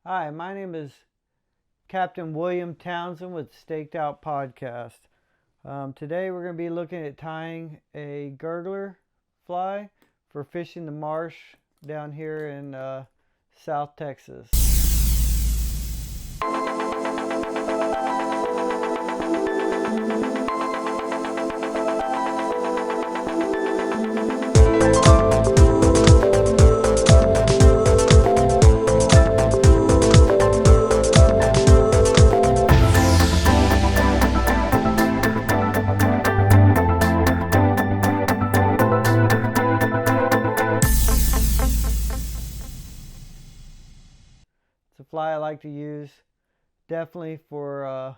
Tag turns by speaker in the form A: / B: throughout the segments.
A: Hi, my name is Captain William Townsend with Staked Out Podcast. Today we're going to be looking at tying a gurgler fly for fishing the marsh down here in South Texas. It's a fly I like to use definitely for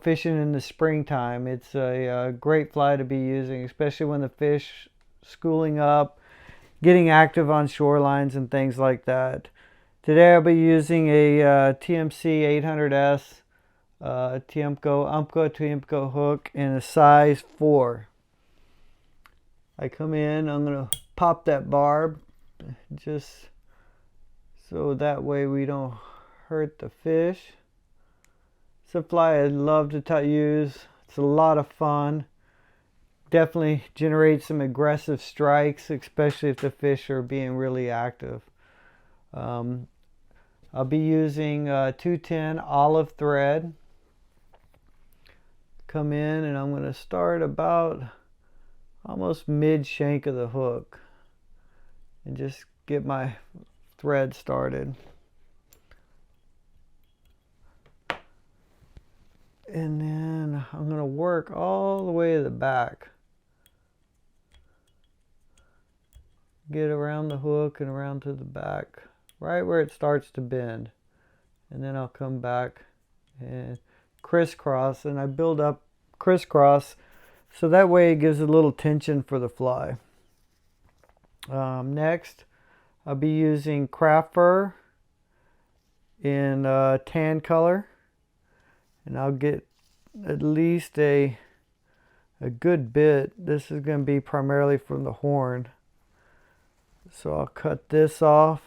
A: fishing in the springtime. It's a great fly to be using, especially when the fish schooling up, getting active on shorelines and things like that. Today I'll be using a TMC 800S Tiemco hook in a size 4. I come in, I'm going to pop that barb just so that way we don't hurt the fish. It's a fly I love to use. It's a lot of fun. Definitely generates some aggressive strikes, especially if the fish are being really active. I'll be using 210 olive thread. Come in and I'm going to start about almost mid shank of the hook and just get my thread started. And then I'm going to work all the way to the back. Get around the hook and around to the back, right where it starts to bend. And then I'll come back and crisscross, and I build up crisscross so that way it gives a little tension for the fly. Next, I'll be using craft fur in tan color, and I'll get at least a good bit. This is going to be primarily from the horn, so I'll cut this off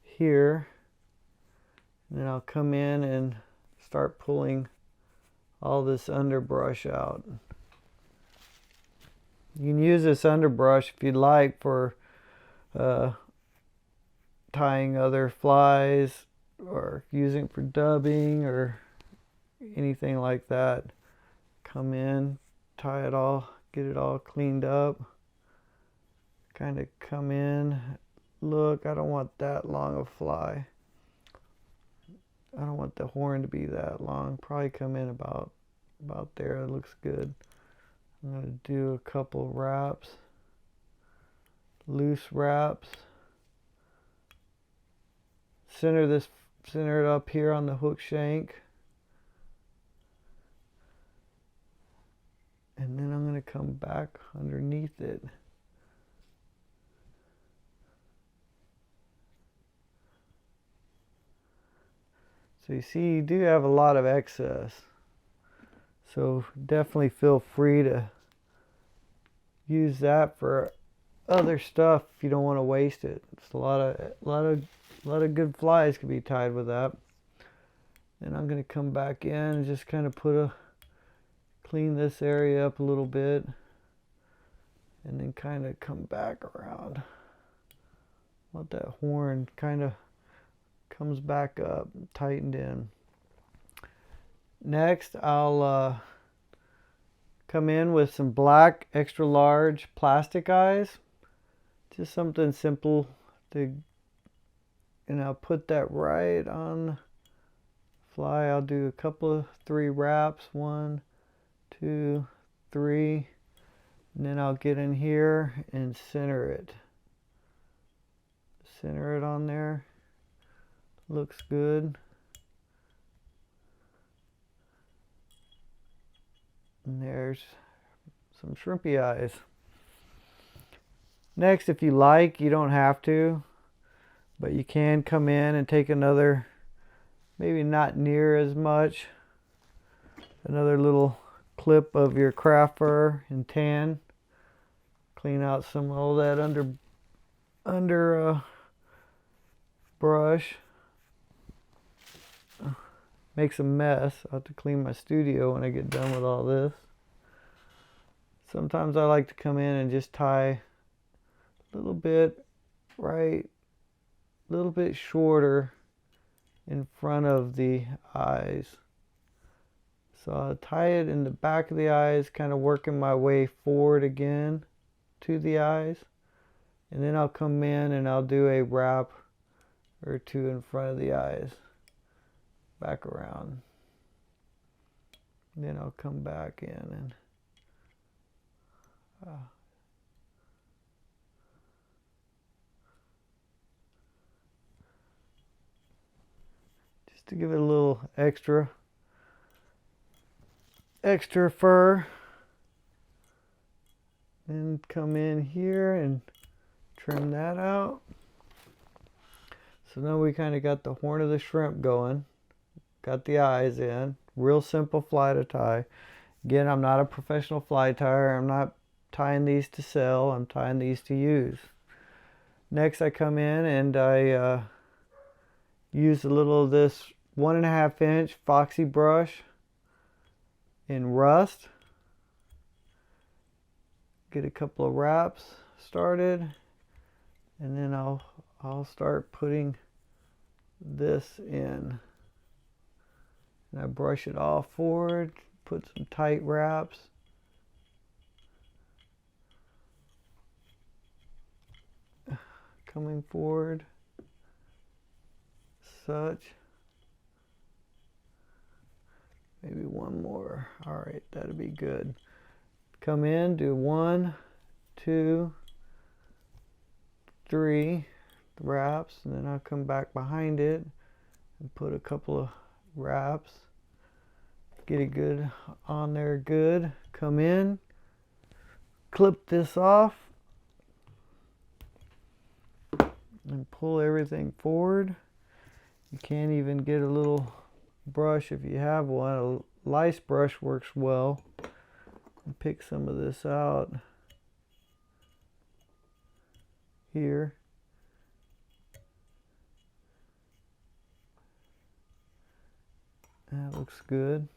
A: here, and then I'll come in and start pulling all this underbrush out. You can use this underbrush if you'd like for tying other flies or using for dubbing or anything like that. Come in, tie it all, get it all cleaned up. Kind of come in, look, I don't want that long of fly. I don't want the horn to be that long. Probably come in about there. It looks good. I'm going to do a couple wraps, loose wraps. Center it up here on the hook shank. And then I'm going to come back underneath it. So you see, you do have a lot of excess. So definitely feel free to use that for other stuff if you don't want to waste it. It's a lot of good flies can be tied with that. And I'm going to come back in and just kind of clean this area up a little bit, and then kind of come back around. Let that horn kind of comes back up, tightened in. Next, I'll come in with some black extra large plastic eyes. Just something simple and I'll put that right on the fly. I'll do a couple of 3 wraps, 1, 2, 3, and then I'll get in here and center it. Center it on there. Looks good. And there's some shrimpy eyes. Next, if you like, you don't have to, but you can come in and take another, maybe not near as much, another little clip of your craft fur in tan. Clean out some of all that under brush. Makes a mess. I'll have to clean my studio when I get done with all this. Sometimes I like to come in and just tie a little bit right, a little bit shorter in front of the eyes. So I'll tie it in the back of the eyes, kind of working my way forward again to the eyes. And then I'll come in and I'll do a wrap or two in front of the eyes. Back around. Then I'll come back in and just to give it a little extra fur. Then come in here and trim that out. So now we kind of got the horn of the shrimp going. Got the eyes in. Real simple fly to tie. Again, I'm not a professional fly tyer. I'm not tying these to sell. I'm tying these to use. Next I come in and I use a little of this 1.5 inch Foxy brush in rust. Get a couple of wraps started. And then I'll start putting this in. And I brush it all forward, put some tight wraps. Coming forward, such. Maybe one more. All right, that'll be good. Come in, do 1, 2, 3 wraps, and then I'll come back behind it and put a couple of wraps. Get it good on there, good. Come in, clip this off, and pull everything forward. You can't even get a little brush if you have one. A lice brush works well. And pick some of this out here. That looks good.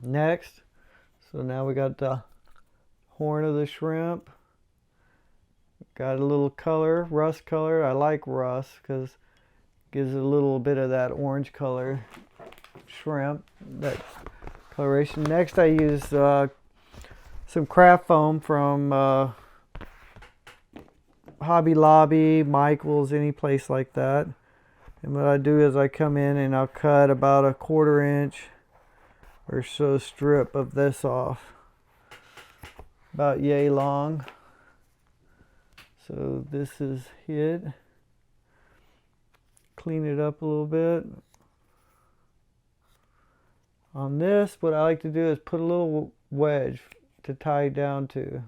A: Next, so now we got the horn of the shrimp. Got a little color, rust color. I like rust because it gives it a little bit of that orange color shrimp, that coloration. Next I use some craft foam from Hobby Lobby, Michael's, any place like that. And what I do is I come in and I'll cut about 1/4 inch or so strip of this off. About yay long. So this is it. Clean it up a little bit. On this, what I like to do is put a little wedge to tie down to.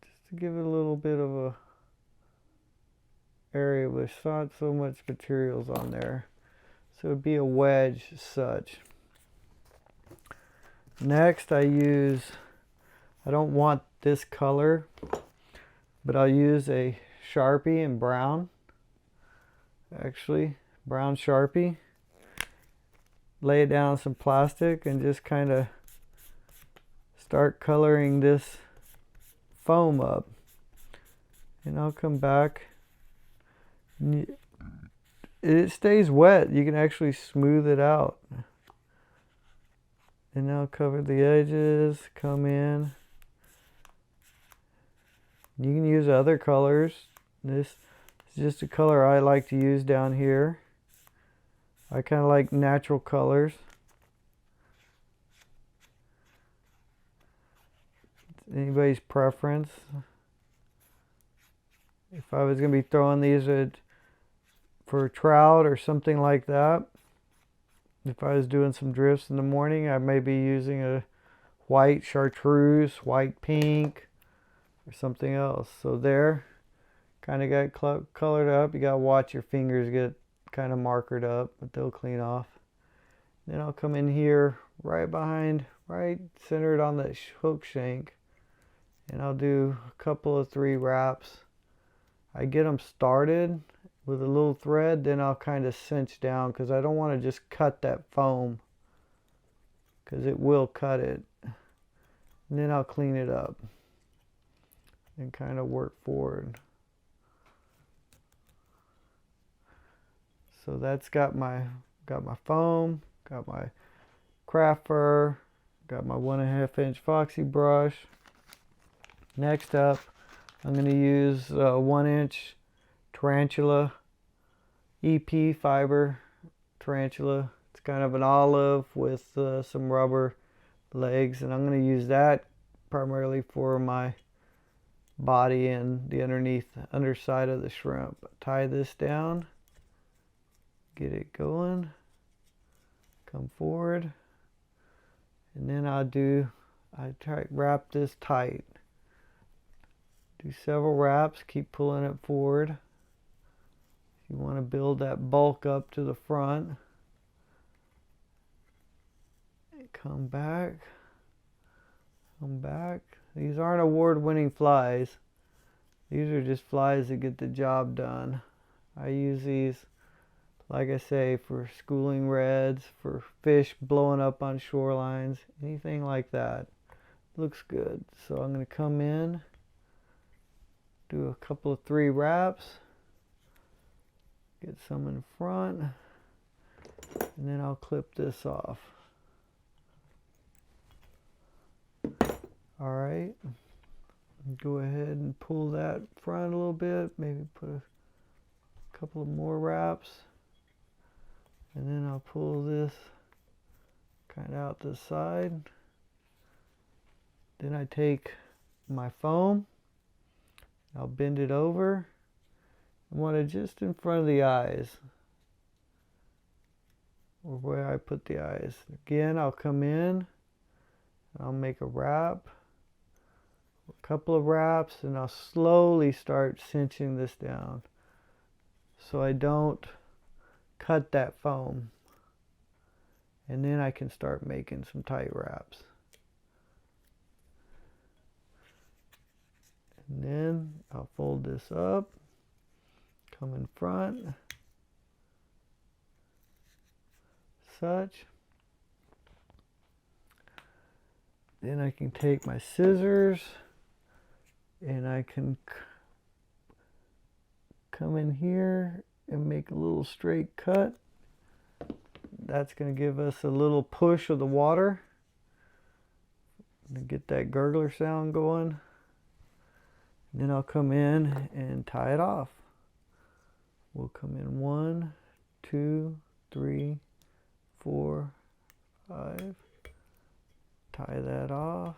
A: Just to give it a little bit of a area with not so much materials on there. So it'd be a wedge such. Next I don't want this color, but I'll use a Sharpie in brown. Actually, brown Sharpie. Lay it down on some plastic and just kind of start coloring this foam up. And I'll come back. It stays wet. You can actually smooth it out. And now cover the edges, come in. You can use other colors. This is just a color I like to use down here. I kind of like natural colors. It's anybody's preference. If I was going to be throwing these for trout or something like that, if I was doing some drifts in the morning, I may be using a white chartreuse, white pink, or something else. So there, kind of got colored up. You got to watch your fingers get kind of markered up, but they'll clean off. Then I'll come in here right behind, right centered on that hook shank, and I'll do a couple of 3 wraps. I get them started with a little thread, then I'll kind of cinch down because I don't want to just cut that foam, because it will cut it. And then I'll clean it up and kind of work forward. So that's got my foam, got my craft fur, got my 1.5 inch Foxy brush. Next up, I'm going to use 1 inch tarantula, EP fiber tarantula. It's kind of an olive with some rubber legs, and I'm going to use that primarily for my body and the underside of the shrimp. Tie this down, get it going, come forward, and then I try to wrap this tight. Do several wraps, keep pulling it forward. You want to build that bulk up to the front. Come back. Come back. These aren't award-winning flies. These are just flies that get the job done. I use these, like I say, for schooling reds, for fish blowing up on shorelines, anything like that. Looks good. So I'm going to come in, do a couple of 3 wraps, get some in front, and then I'll clip this off. Alright, go ahead and pull that front a little bit, maybe put a couple of more wraps, and then I'll pull this kind of out the side. Then I take my foam, I'll bend it over. I want it just in front of the eyes, or where I put the eyes. Again, I'll come in, I'll make a wrap, a couple of wraps, and I'll slowly start cinching this down so I don't cut that foam. And then I can start making some tight wraps. And then I'll fold this up, come in front, such. Then I can take my scissors and I can come in here and make a little straight cut. That's going to give us a little push of the water to get that gurgler sound going. And then I'll come in and tie it off. We'll come in 1, 2, 3, 4, 5. Tie that off.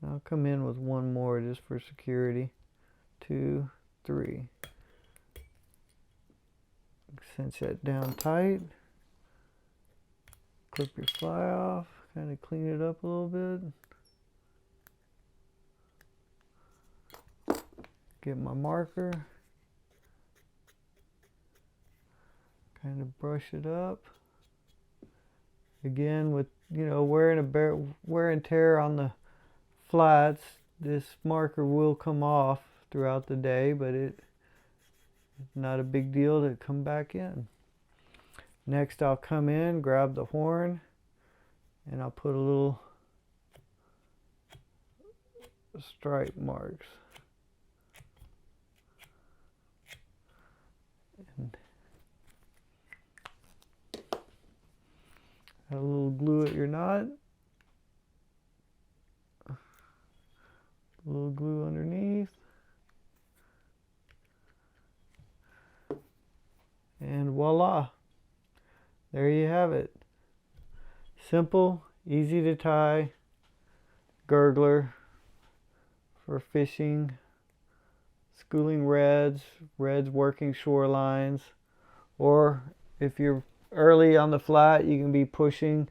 A: Now I'll come in with 1 more just for security. 2, 3. Cinch that down tight. Clip your fly off. Kind of clean it up a little bit. Get my marker. Kind of brush it up. Again, with wear and tear on the flats, this marker will come off throughout the day, but it's not a big deal to come back in. Next, I'll come in, grab the horn, and I'll put a little stripe marks. And add a little glue at your knot. A little glue underneath. And voila. There you have it. Simple, easy to tie gurgler for fishing, schooling reds working shorelines, or if you're early on the flat, you can be pushing,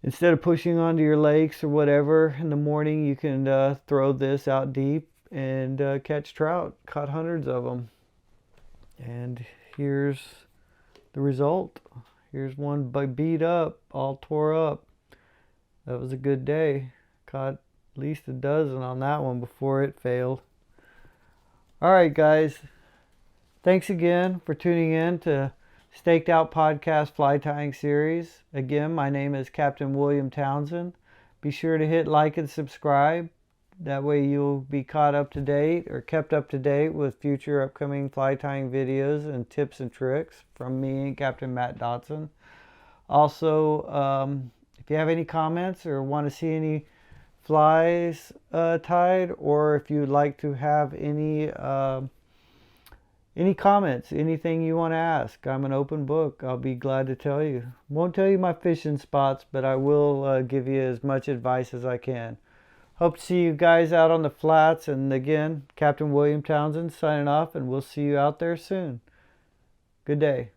A: instead of pushing onto your lakes or whatever in the morning, you can throw this out deep and catch trout. Caught hundreds of them. And here's the result. Here's one beat up, all tore up. That was a good day. Caught At least a dozen on that one before it failed. Alright guys, thanks again for tuning in to Staked Out Podcast Fly Tying Series. Again, my name is Captain William Townsend. Be sure to hit like and subscribe. That way you'll be caught up to date or kept up to date with future upcoming fly tying videos and tips and tricks from me and Captain Matt Dotson. Also, if you have any comments or want to see any flies tied, or if you'd like to have any comments, anything you want to ask, I'm an open book. I'll be glad to tell you. Won't tell you my fishing spots, but I will give you as much advice as I can. Hope to see you guys out on the flats. And again, Captain William Townsend signing off, and we'll see you out there soon. Good day.